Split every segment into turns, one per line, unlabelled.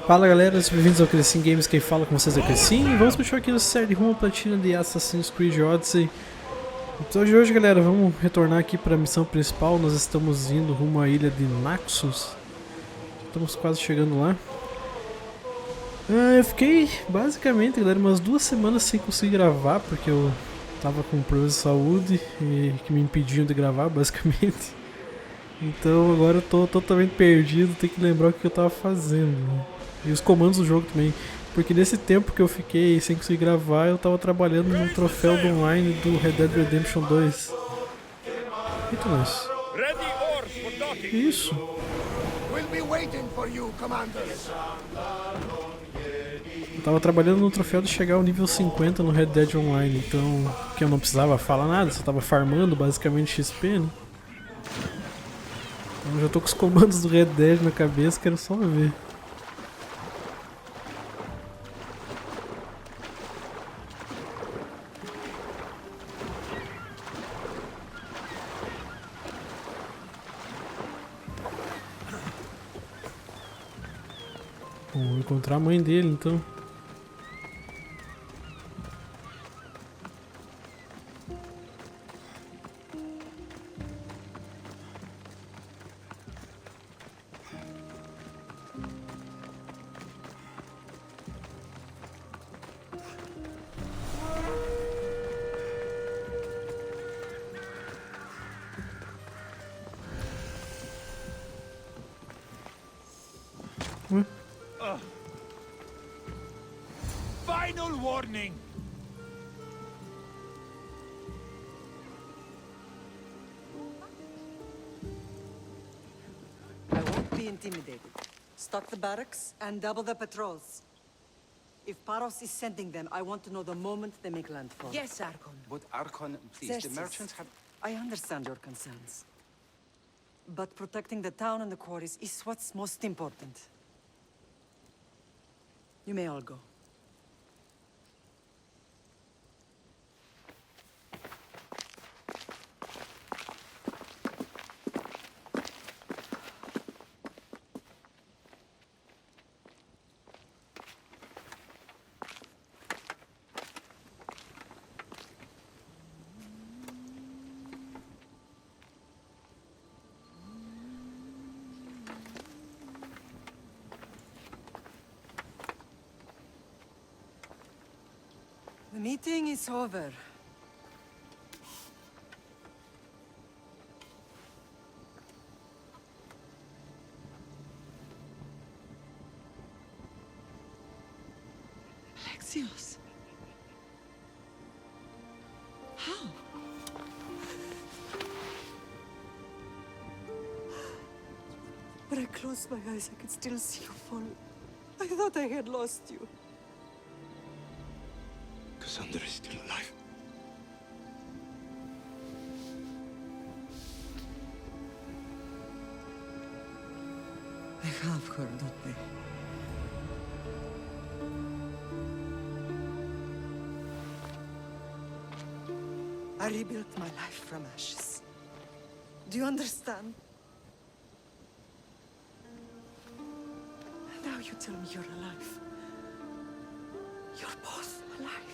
Fala galera, sejam bem-vindos ao Crescim Games, quem fala com vocês é o Crescim. E vamos continuar aqui na série Rumo, Platina de Assassin's Creed Odyssey. No episódio de hoje, galera, vamos retornar aqui para a missão principal. Nós estamos indo rumo à ilha de Naxos. Estamos quase chegando lá. Eu fiquei, basicamente, galera, umas 2 semanas sem conseguir gravar, porque eu tava com problemas de saúde que me impediam de gravar, basicamente. Então agora eu tô totalmente perdido, tenho que lembrar o que eu tava fazendo, né? E os comandos do jogo também, porque nesse tempo que eu fiquei sem conseguir gravar, eu tava trabalhando no troféu do online do Red Dead Redemption 2. Eita, nós. Que isso? Eu tava trabalhando no troféu de chegar ao nível 50 no Red Dead Online, então que eu não precisava falar nada, só tava farmando basicamente XP, né? Então eu já tô com os comandos do Red Dead na cabeça, quero só ver. Vou encontrar a mãe dele então.
Final warning!
I won't be intimidated. Stock the barracks and double the patrols. If Paros is sending them, I want to know the moment they make landfall.
Yes, Archon.
But Archon, please,
Preces,
the merchants have...
I understand your concerns. But protecting the town and the quarries is what's most important. You may all go. The meeting is over. Alexios. How? When I closed my eyes, I could still see you fall. I thought I had lost you.
Cassandra is still alive.
They have her, don't they? I rebuilt my life from ashes. Do you understand? Now you tell me you're alive. You're both alive.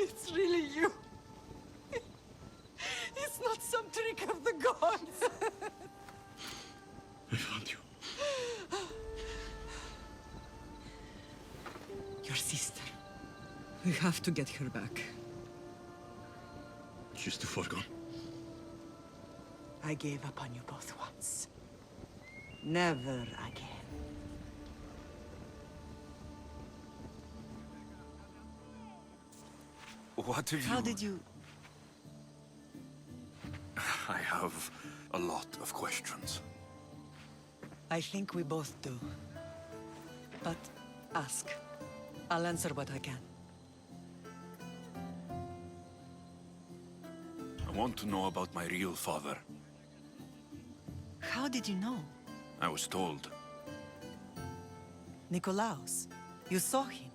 It's really you. It's not some trick of the gods.
I found you.
Your sister. We have to get her back.
She's too far gone.
I gave up on you both once. Never again.
What have you...
How did you...
I have a lot of questions.
I think we both do. But ask. I'll answer what I can.
I want to know about my real father.
How did you know?
I was told.
Nikolaos. You saw him.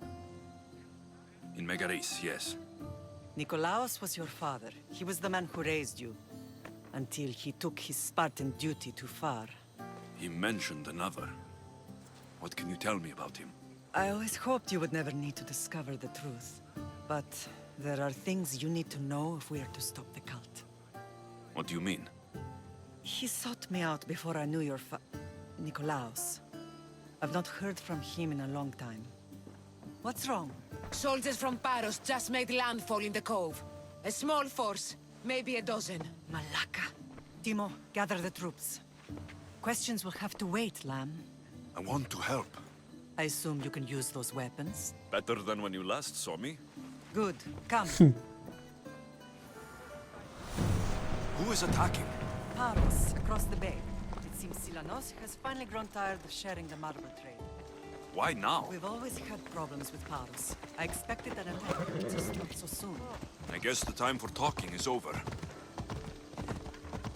In Megaris, yes.
Nikolaos was your father. He was the man who raised you. Until he took his Spartan duty too far.
He mentioned another. What can you tell me about him?
I always hoped you would never need to discover the truth. But there are things you need to know if we are to stop the cult.
What do you mean?
He sought me out before I knew your Nikolaos. I've not heard from him in a long time. What's wrong?
Soldiers from Paros just made landfall in the cove. A small force, maybe a dozen.
Malaka. Timo, gather the troops. Questions will have to wait, Lamb.
I want to help.
I assume you can use those weapons?
Better than when you last saw me?
Good. Come.
Who is attacking?
Paros, across the bay. It seems Silanos has finally grown tired of sharing the marble trade.
Why now?
We've always had problems with Paros. I expected an attack, just not so soon.
I guess the time for talking is over.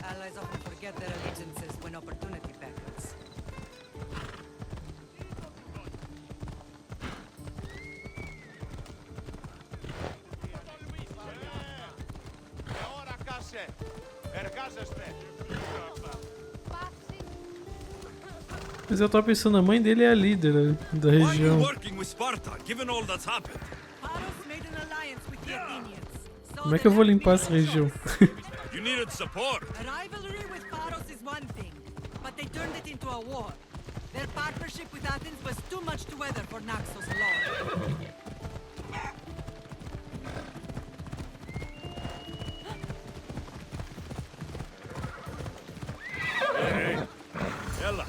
Allies often forget their allegiances when opportunity beckons.
Mas eu tava pensando, a mãe dele é a líder da
Why are you
região.
working with Sparta, given all that's happened?
Paros made an alliance with the Athenians. So
Como é que eu vou limpar essa região?
You needed support.
A rivalry with Paros is one thing, but they turned it into a war. Their partnership with Athens was too much to weather for Naxos alone.
Ella.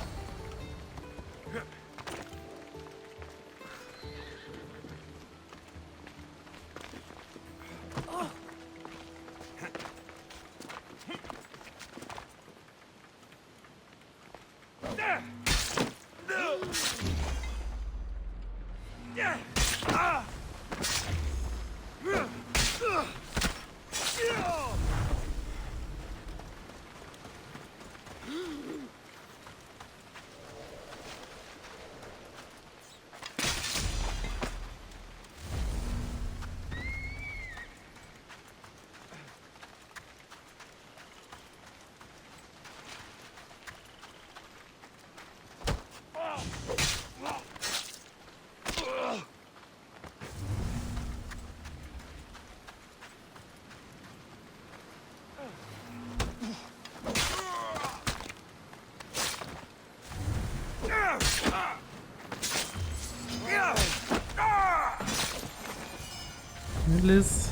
Beleza.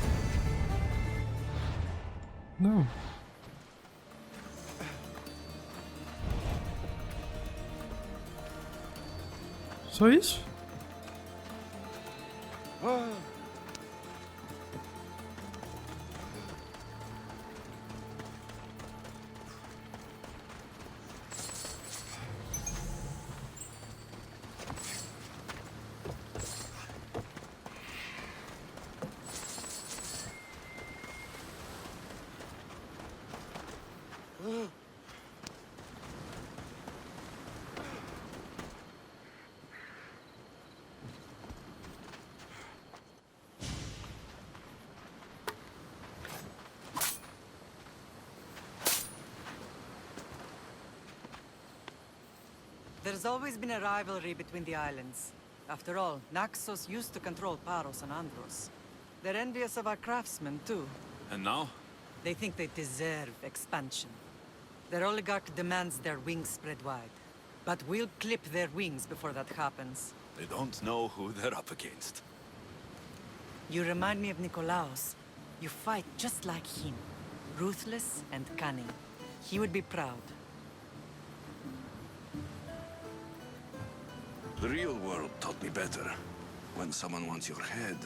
Não. Só isso?
There's always been a rivalry between the islands. After all, Naxos used to control Paros and Andros. They're envious of our craftsmen, too.
And now?
They think they deserve expansion. Their oligarch demands their wings spread wide. But we'll clip their wings before that happens.
They don't know who they're up against.
You remind me of Nikolaos. You fight just like him. Ruthless and cunning. He would be proud.
The real world taught me better. When someone wants your head,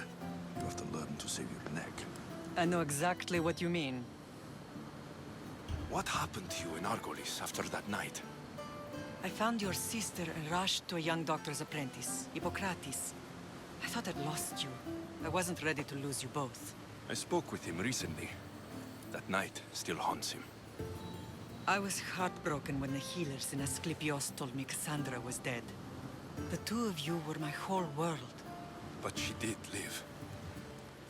you have to learn to save your neck.
I know exactly what you mean.
What happened to you in Argolis after that night?
I found your sister and rushed to a young doctor's apprentice, Hippocrates. I thought I'd lost you. I wasn't ready to lose you both.
I spoke with him recently. That night still haunts him.
I was heartbroken when the healers in Asclepios told me Cassandra was dead. The two of you were my whole world.
But she did live.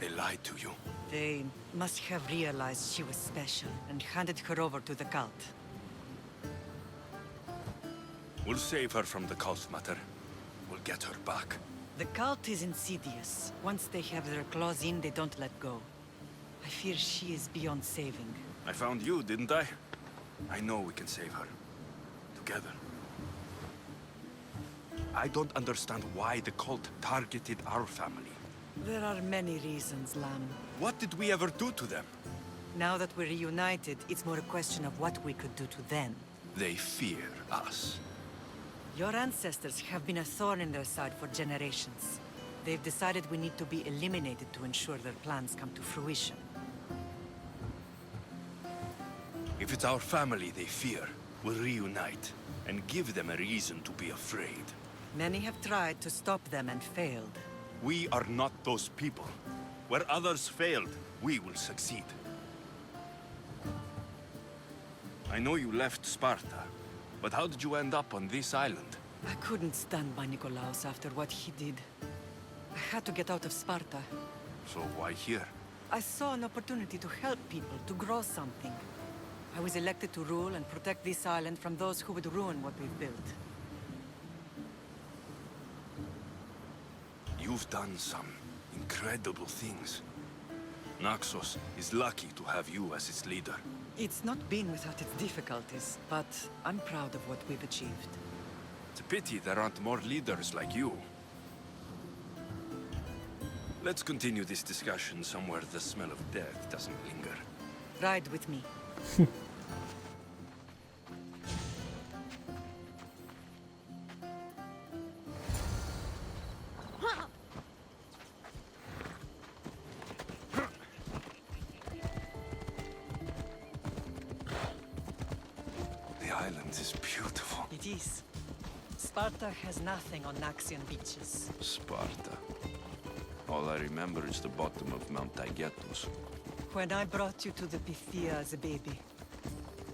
They lied to you.
They must have realized she was special and handed her over to the cult.
We'll save her from the cult, Mater. We'll get her back.
The cult is insidious. Once they have their claws in, they don't let go. I fear she is beyond saving.
I found you, didn't I? I know we can save her. Together. I don't understand why the cult targeted our family.
There are many reasons, Lamb.
What did we ever do to them?
Now that we're reunited, it's more a question of what we could do to them.
They fear us.
Your ancestors have been a thorn in their side for generations. They've decided we need to be eliminated to ensure their plans come to fruition.
If it's our family they fear, we'll reunite and give them a reason to be afraid.
Many have tried to stop them and failed.
We are not those people. Where others failed, we will succeed. I know you left Sparta, but how did you end up on this island?
I couldn't stand by Nikolaos after what he did. I had to get out of Sparta.
So why here?
I saw an opportunity to help people, to grow something. I was elected to rule and protect this island from those who would ruin what we've built.
You've done some incredible things. Naxos is lucky to have you as its leader.
It's not been without its difficulties, but I'm proud of what we've achieved.
It's a pity there aren't more leaders like you. Let's continue this discussion somewhere the smell of death doesn't linger.
Ride with me.
The island is beautiful.
It is. Sparta has nothing on Naxian beaches.
Sparta. All I remember is the bottom of Mount Taygetus.
When I brought you to the Pythia as a baby,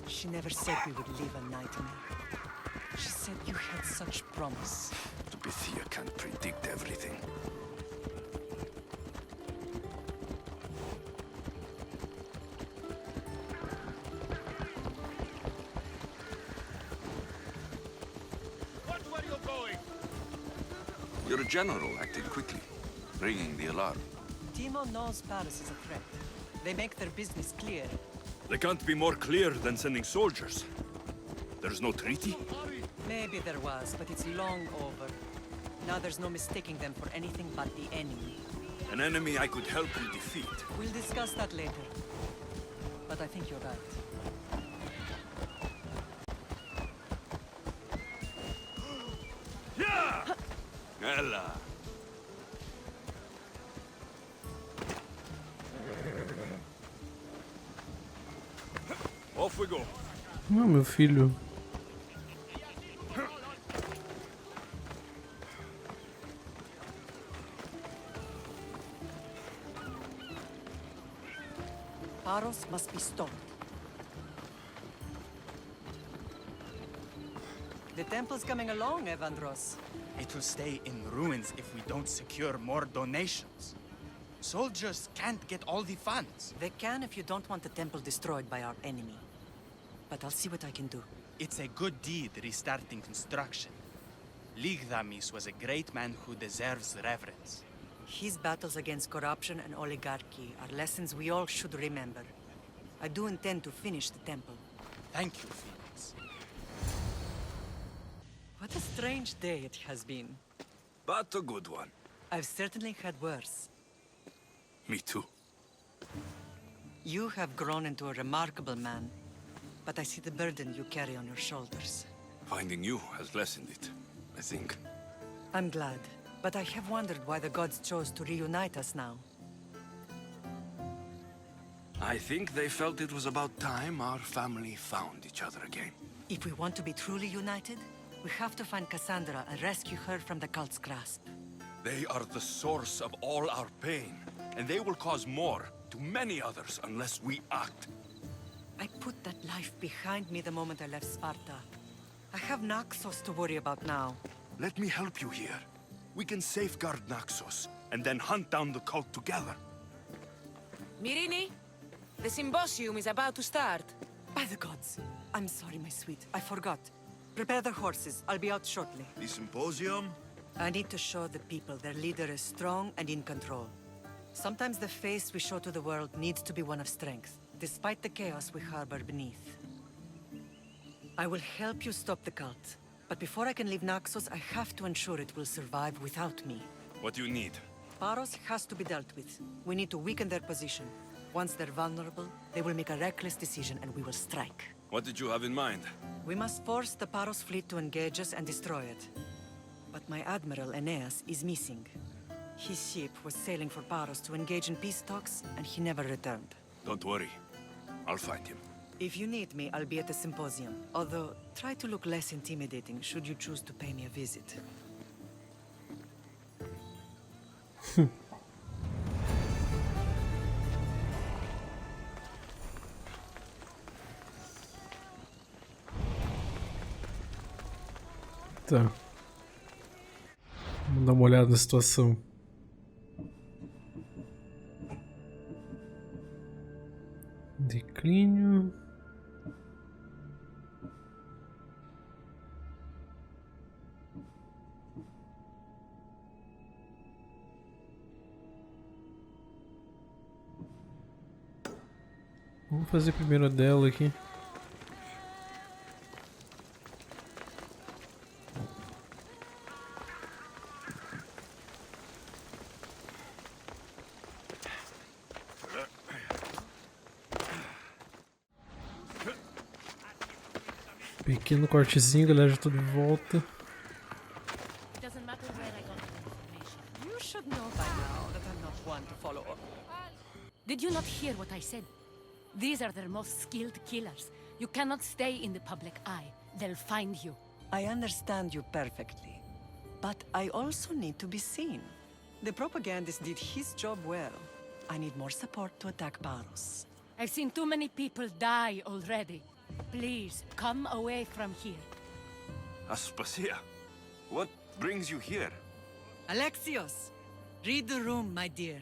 she never said we would live a nightmare. She said you had such promise.
The Pythia can't predict everything.
Where are you going?
Your general acted quickly, ringing the alarm.
Timo knows Paris is a threat. They make their business clear.
They can't be more clear than sending soldiers. There's no treaty?
Maybe there was, but it's long over. Now there's no mistaking them for anything but the enemy.
An enemy I could help you defeat.
We'll discuss that later. But I think you're right.
Ella! Off we go.
Ah, meu filho.
Paros must be stopped. The temple's coming along, Evandros.
It will stay in ruins if we don't secure more donations. Soldiers can't get all the funds.
They can if you don't want the temple destroyed by our enemy. But I'll see what I can do.
It's a good deed restarting construction. Ligdamis was a great man who deserves reverence.
His battles against corruption and oligarchy are lessons we all should remember. I do intend to finish the temple.
Thank you, Phoenix.
What a strange day it has been.
But a good one.
I've certainly had worse.
Me too.
You have grown into a remarkable man, but I see the burden you carry on your shoulders.
Finding you has lessened it, I think.
I'm glad, but I have wondered why the gods chose to reunite us now.
I think they felt it was about time our family found each other again.
If we want to be truly united, we have to find Cassandra and rescue her from the cult's grasp.
They are the source of all our pain, and they will cause more to many others unless we act.
I put that life behind me the moment I left Sparta. I have Naxos to worry about now.
Let me help you here. We can safeguard Naxos, and then hunt down the cult together.
Myrrine, the symposium is about to start.
By the gods. I'm sorry, my sweet. I forgot. Prepare the horses. I'll be out shortly.
The symposium?
I need to show the people their leader is strong and in control. Sometimes the face we show to the world needs to be one of strength, despite the chaos we harbor beneath. I will help you stop the cult, but before I can leave Naxos, I have to ensure it will survive without me.
What do you need?
Paros has to be dealt with. We need to weaken their position. Once they're vulnerable, they will make a reckless decision and we will strike.
What did you have in mind?
We must force the Paros fleet to engage us and destroy it. But my admiral, Aeneas, is missing. His ship was sailing for Paros to engage in peace talks, and he never returned.
Don't worry. I'll find him.
If you need me, I'll be at the symposium. Although, try to look less intimidating should you choose to pay me a visit.
Tá. Vamos dar uma olhada na situação. Declínio. Vamos fazer primeiro a dela aqui. Pequeno cortezinho, galera, já tô de volta.
You should know by now that I'm not one to follow up.
Did you not hear what I said? These are their most skilled killers. You cannot stay in the public eye. They'll find you.
I understand you perfectly. But I also need to be seen. The propagandist did his job well. I need more support to attack Paros.
I've seen too many people die already. Please, come away from here.
Aspasia, what brings you here?
Alexios! Read the room, my dear.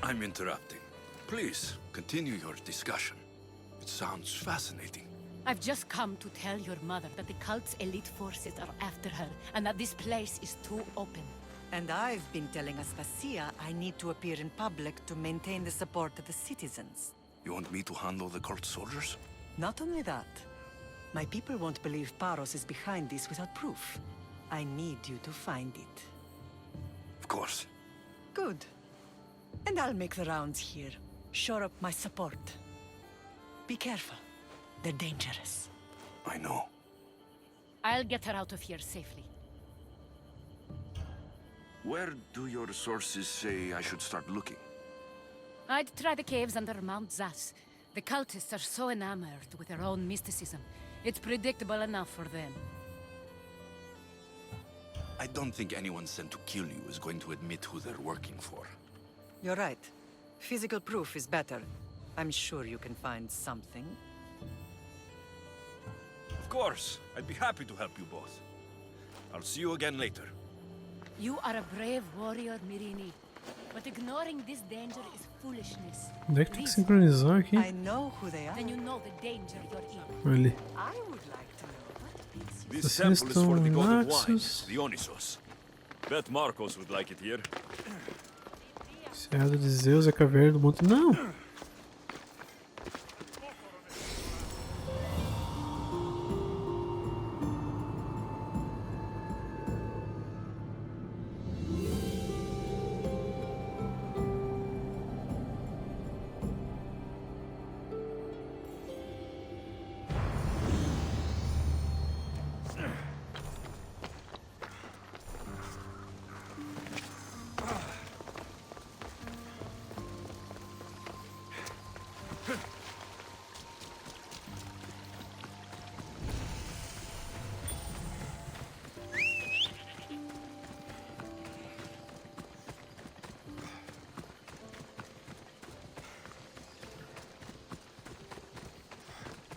I'm interrupting. Please, continue your discussion. It sounds fascinating.
I've just come to tell your mother that the cult's elite forces are after her, and that this place is too open.
And I've been telling Aspasia I need to appear in public to maintain the support of the citizens.
You want me to handle the cult soldiers?
Not only that, my people won't believe Paros is behind this without proof. I need you to find it.
Of course.
Good. And I'll make the rounds here. Shore up my support. Be careful. They're dangerous.
I know.
I'll get her out of here safely.
Where do your sources say I should start looking?
I'd try the caves under Mount Zas. The cultists are so enamored with their own mysticism. It's predictable enough for them.
I don't think anyone sent to kill you is going to admit who they're working for.
You're right. Physical proof is better. I'm sure you can find something.
Of course. I'd be happy to help you both. I'll see you again later.
You are a brave warrior, Myrrine. But ignoring this danger is foolishness.
Onde é que tem que sincronizar aqui?
I know who they are.
Then you know the danger you're in.
Ali.
I would like to know what makes you...
This
Vocês
temple is for the
estão
god of wine,
Naxos.
Dionysos. Bet Marcos would like it here.
Serra de Zeus, a caverna do monte. Não!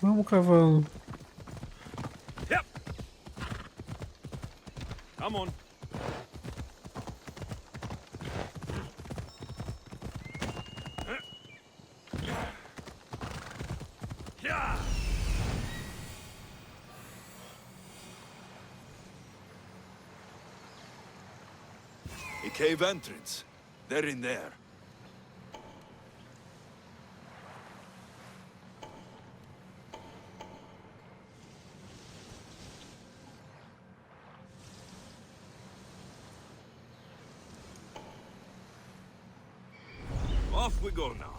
Vamos, cavalo.
Yep. Come on. A cave entrance. They're in there. Off we go now.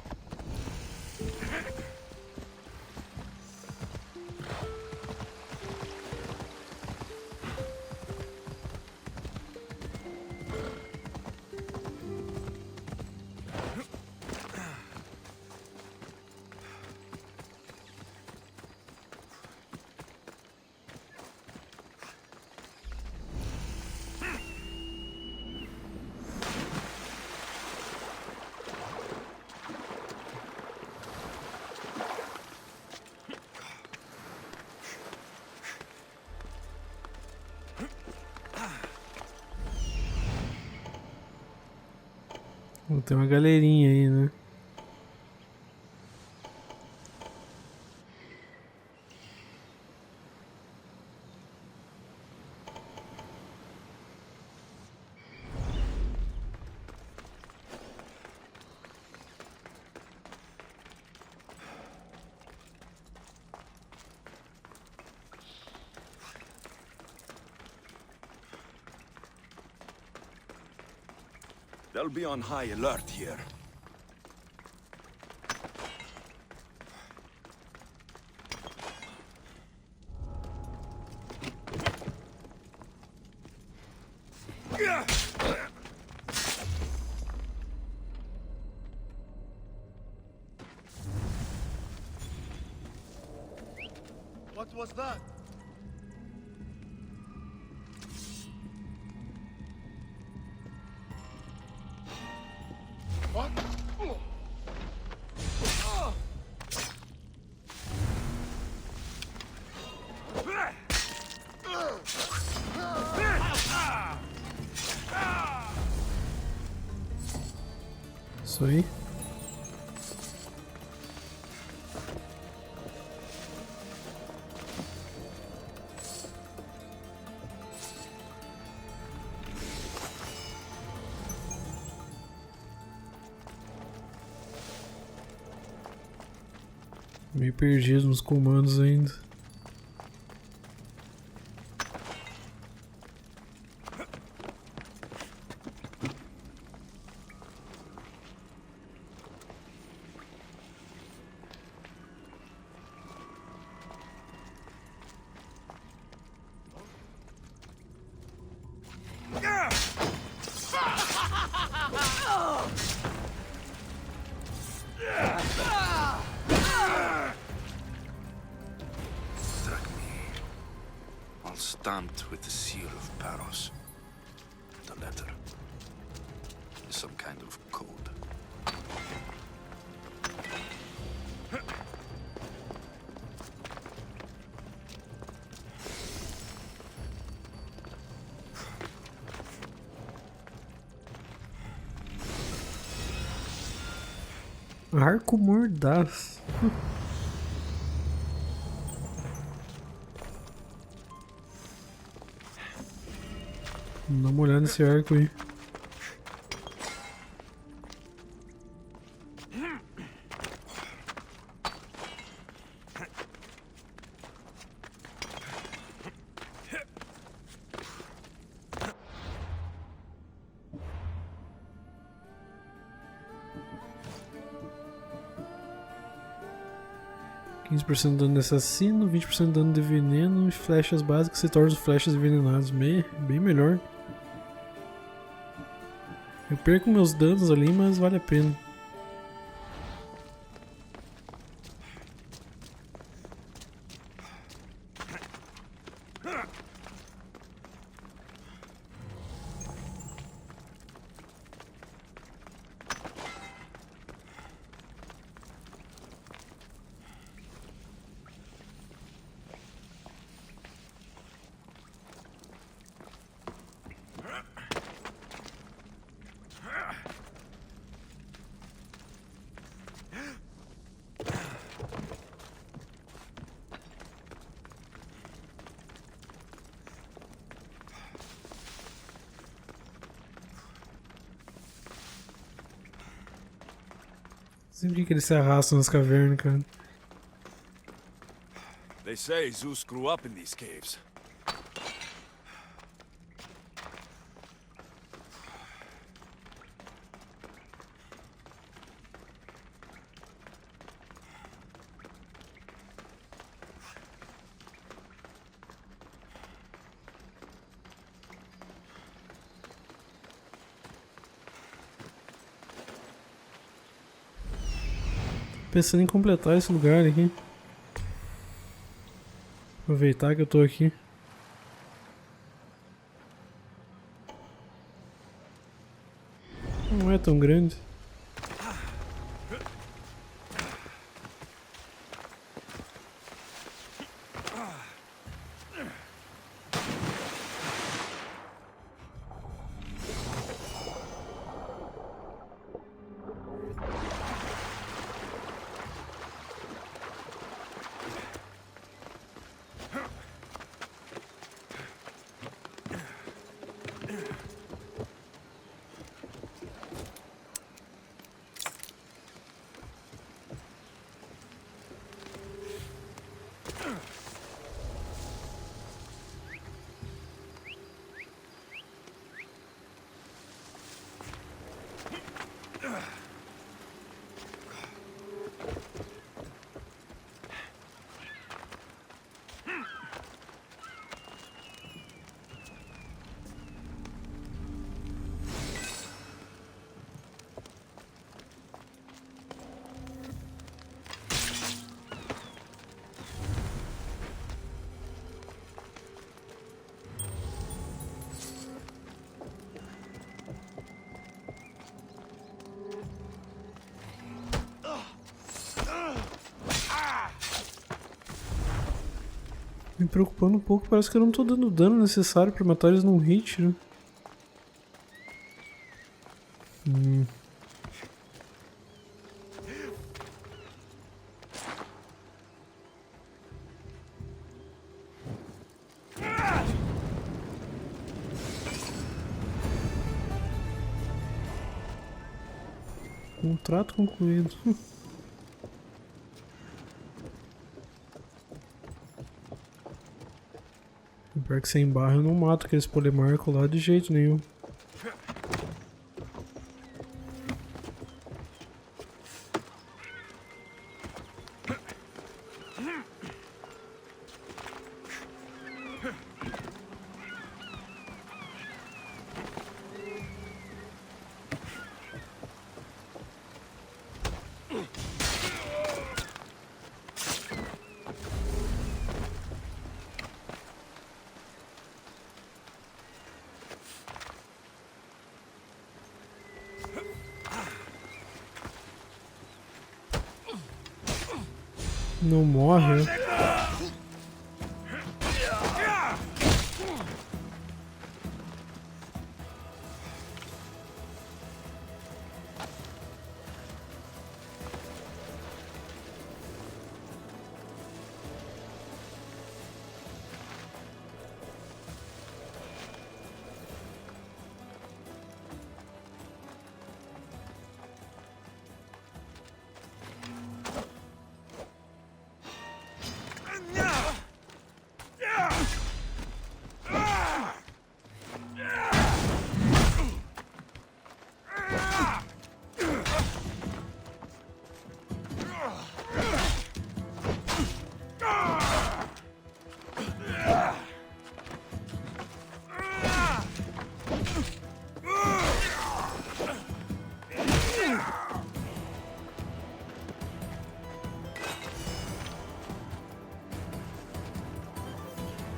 Tem uma galerinha aí, né?
They'll be on high alert here.
What was that? What?
Isso aí. Meio perdido nos comandos ainda.
Stamped with the seal of Paros. The letter is some kind of code.
Arco mordaz. Dá uma olhada nesse arco aí. %de dano de assassino, 20% de dano de veneno e flechas básicas se tornam flechas envenenadas. Bem melhor. Eu perco meus danos ali, mas vale a pena. sei por que eles se arrastam nas cavernas, cara.
They say Zeus grew up in these caves.
Pensando em completar esse lugar aqui. Aproveitar que eu tô aqui. Não é tão grande. Me preocupando um pouco, parece que eu não tô dando o dano necessário pra matar eles num hit, né? Contrato concluído. Pior que sem barra eu não mato aqueles polimarcos lá de jeito nenhum. Não morre, né?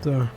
Tá.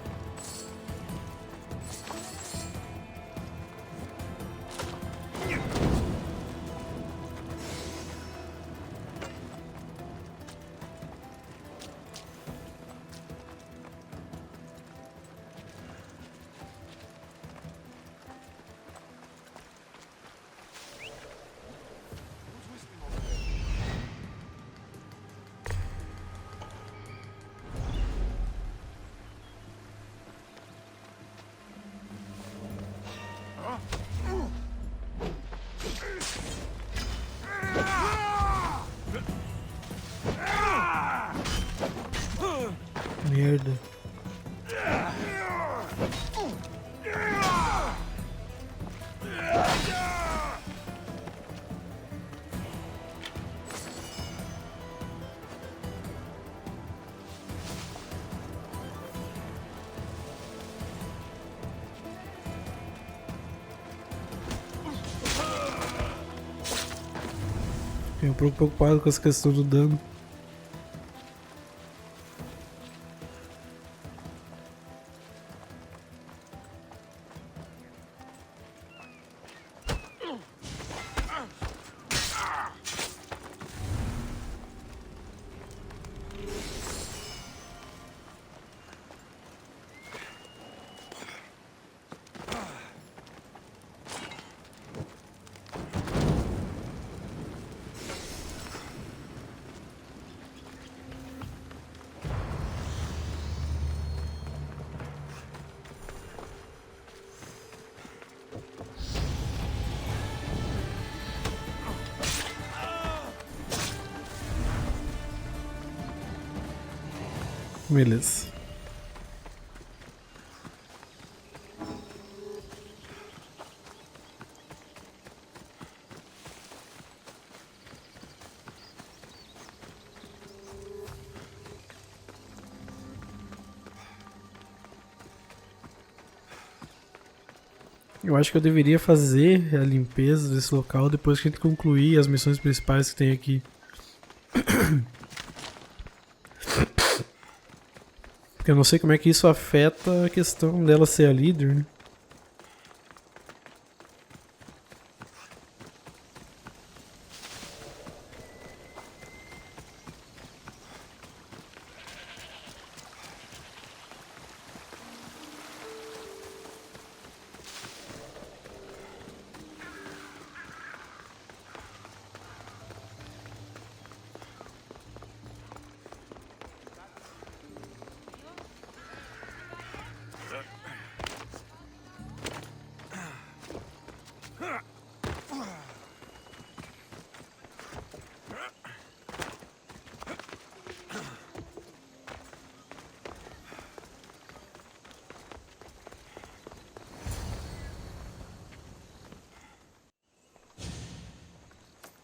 merda. Fiquei um pouco preocupado com essa questão do dano. Beleza. Eu acho que eu deveria fazer a limpeza desse local depois que a gente concluir as missões principais que tem aqui. Porque eu não sei como é que isso afeta a questão dela ser a líder, né?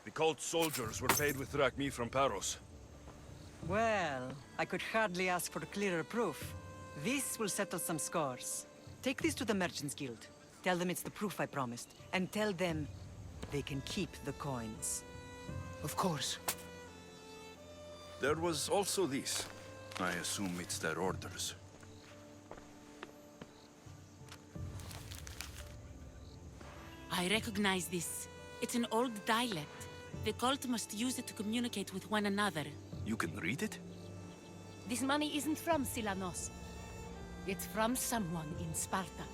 The cult soldiers were paid with drachmi from Paros.
Well, I could hardly ask for clearer proof. This will settle some scores. Take this to the Merchants Guild. Tell them it's the proof I promised. And tell them they can keep the coins.
Of course.
There was also this. I assume it's their orders.
I recognize this. It's an old dialect. The cult must use it to communicate with one another.
You can read it?
This money isn't from Silanos. It's from someone in Sparta.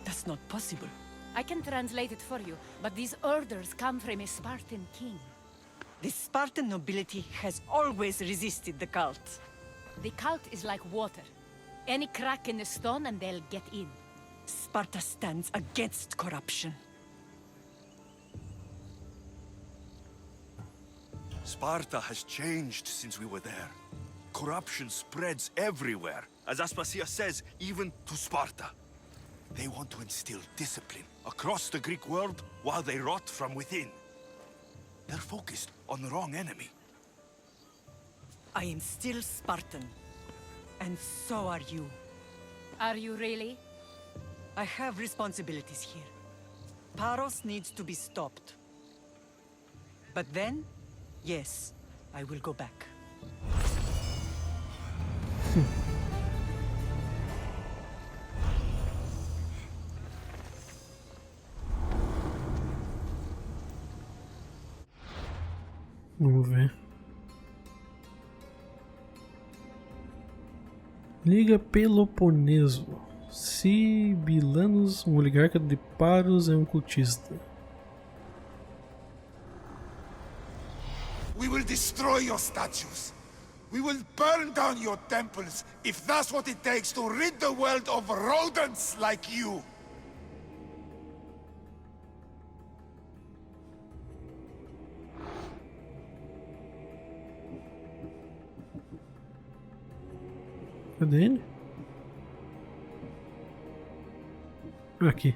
That's not possible.
I can translate it for you, but these orders come from a Spartan king.
The Spartan nobility has always resisted the cult.
The cult is like water. Any crack in the stone and they'll get in.
Sparta stands against corruption.
Sparta has changed since we were there. Corruption spreads everywhere. As Aspasia says, even to Sparta. They want to instill discipline across the Greek world while they rot from within. They're focused on the wrong enemy.
I am still Spartan. And so are you.
Are you really?
I have responsibilities here. Paros needs to be stopped. But then, yes, I will go back.
Vamos ver. Liga Peloponeso. Sibilanos, um oligarca de Paros, é um cultista.
We will destroy your statues. We will burn down your temples if that's what it takes to rid the world of rodents like you.
Cadê ele? Aqui.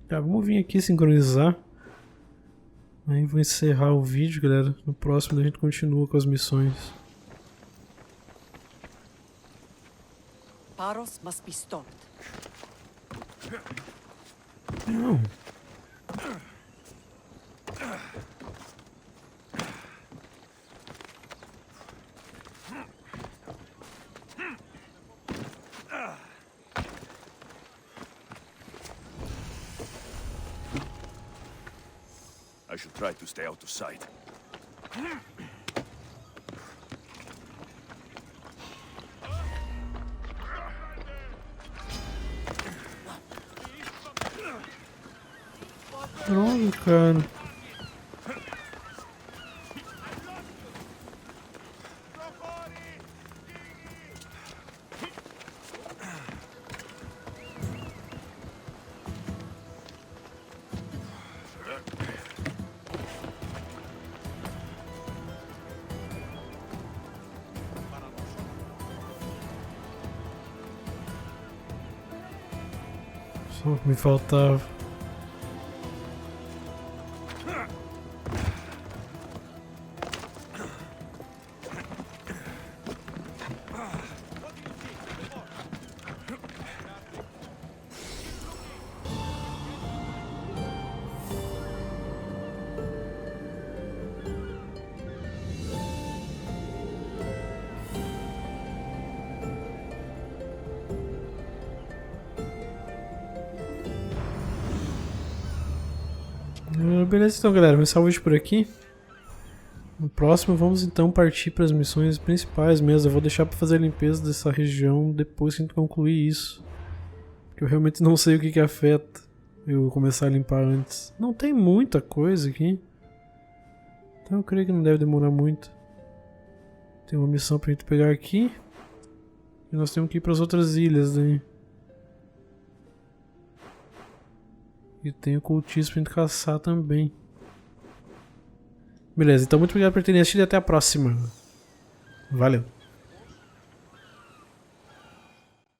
Tá, vamos vir aqui sincronizar. Aí vou encerrar o vídeo, galera. No próximo a gente continua com as missões.
Paros must be stopped.
Não.
I should try to stay out of sight.
Droga, cara. Só o que me faltava. Beleza, então, galera, vou encerrar o vídeo por aqui. No próximo vamos então partir para as missões principais mesmo. Eu vou deixar para fazer a limpeza dessa região depois que a gente concluir isso, porque eu realmente não sei o que afeta eu começar a limpar antes. Não tem muita coisa aqui, então eu creio que não deve demorar muito. Tem uma missão pra gente pegar aqui e nós temos que ir para as outras ilhas daí. E tem o cultista pra gente caçar também. Beleza, então muito obrigado por terem assistido e até a próxima. Valeu.